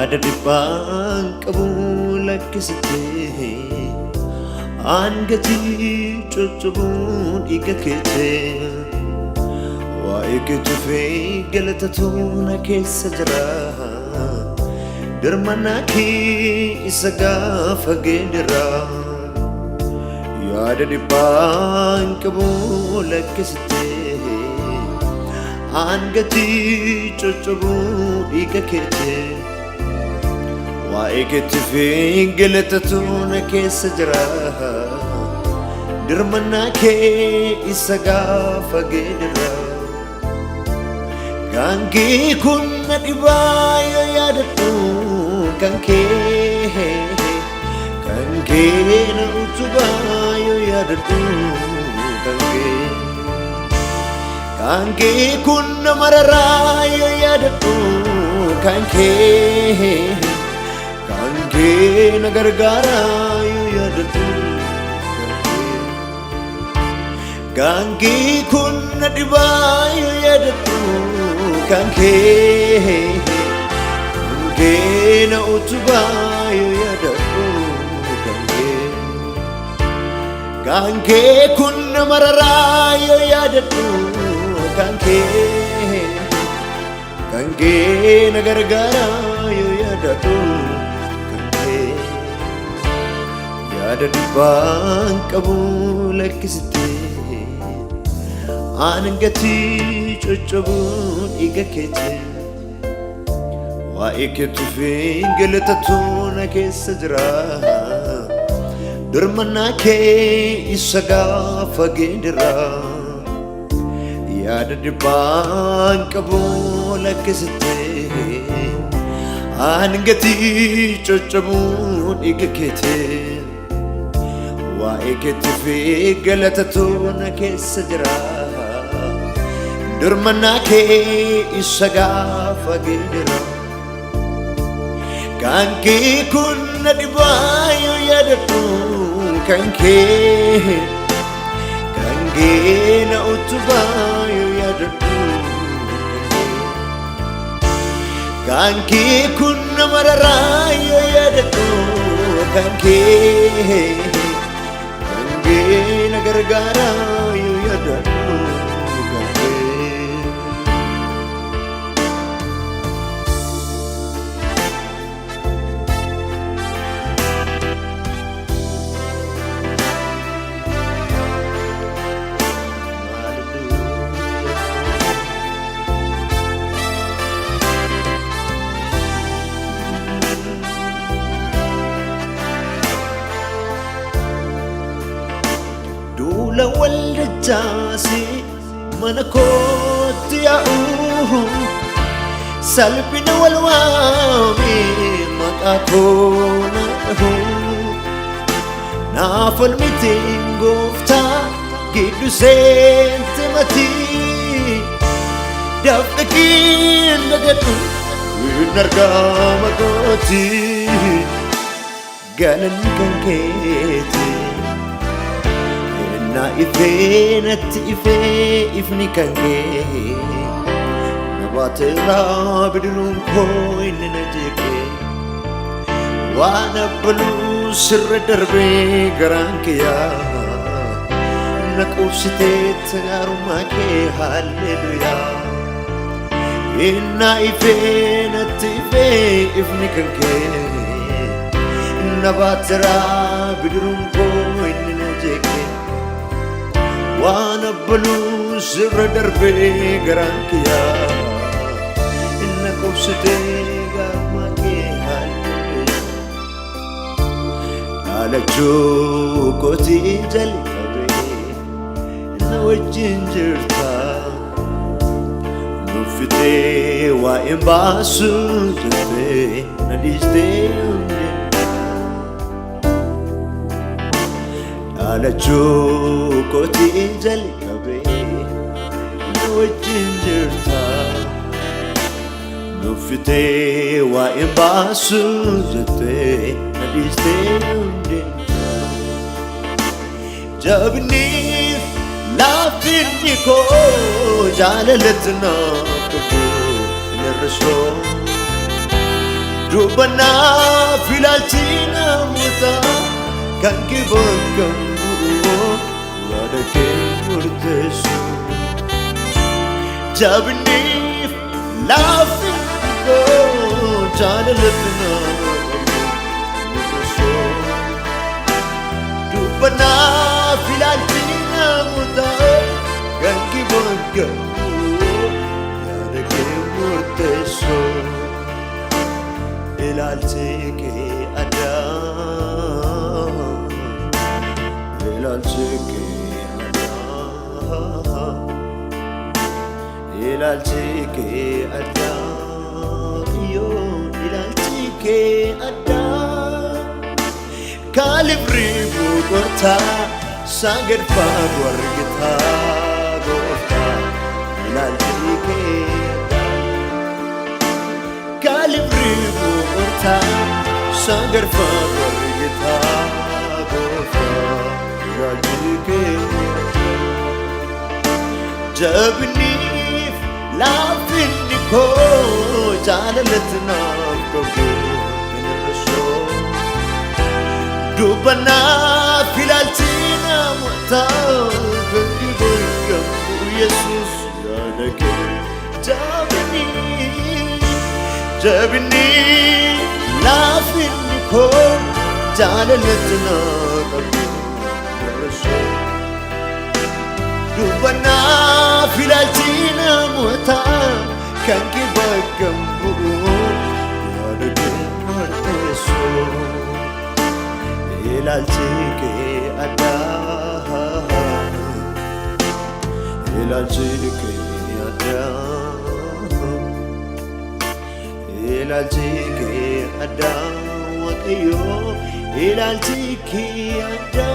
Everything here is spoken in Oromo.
yaada dhibbaan qabulak kisitte aangatii coccobuun dhiiga keete waa'ee keetu fi galatatu na keessa jira dirmanaa kee isa gaafa geedira yaada dhibbaan qabulak kisitte aangatii coccobuun dhiiga keete waa'ee keetu fi galatatu na keessa jira dirmanaa kee isa gaafa geedira Kanki kun na dhibaa yoo yaadadhu kanki na utubaa yoo yaadadhu kanki kun na mararaa yoo yaadadhu kanki na gargaaraa yoo yaadadhu kanki kun na dhibaa yoo yaadadhu Kanke na utubaa yoo yaadadhu kanke kun na mararaa yoo yaadadhu kanke na gargaaraa yoo yaadadhu kanke yaada dhibbaan qabu lakkisitte aangatii coccobuun dhiiga keete waa'ee keetu fi galatatu na keessa jira dirmanaa kee isa gaafa geedira yaada dhibbaan qabu lakkisitte aangatii coccobuun dhiiga keete waa'ee keetu fi galatatu na keessa jira dirmanaa kee isa gaafa geedira kanki kun na dhibaa yoo yaadadhu kanki na utubaa yoo yaadadhu kanki kun na mararaa yoo yaadadhu kanki na gargaaraa yoo yaadadhu Dula walda jaasi mana kootti yaa'u salphina wal waami maqaa koo na dhahu naaf falmitiin gooftaa giddu seente matii dafqa kiin dagadhu hin argama gooti galanni kan keeti na ife natti ife ifni kanke na batera bidurun ko inni na jeke wana balu sirra darbe garanke ya na qubsite tagaruma ke hallelujah inna ife natti ife ifni kanke na batera bidurun ko inni na jeke Wana balu sirra darbe garanke ya inna qubsite garuma ke hallelujah alachoo kooti jalqabe na wajjin jirta nuffite waa'een baasu jette na dhiiste alachoo kooti jalqabe na wajjin jirta nuffite waa'een baasu jette na dhiiste jabni laafinni koo jaalalatna kubboo nirrisoo Dubana filalchina muta kanki bakamu ladake murtesu jabni laughing go janalatna so Dubana filalchina muta kanki bakamu ladake murtesu Ilalchike ada Ilalchike ada Ilalchike ada Yo ilalchike ada Kalibri bukorta Sangat pagwar kita Gofta Ilalchike Kalibri bukorta Sangat pagwar kita Gofta Ilalchike Jabni Laughing ko janalatna kogo inarso Dubana filalchina muta gangi boyga Jesus yanake jabni laughing ko janalatna kogo inarso Dubana filalchina muta kanki bakamu yadake marteso ilalchike ada ilalchike ada ilalchike ada wakayo ilalchike ada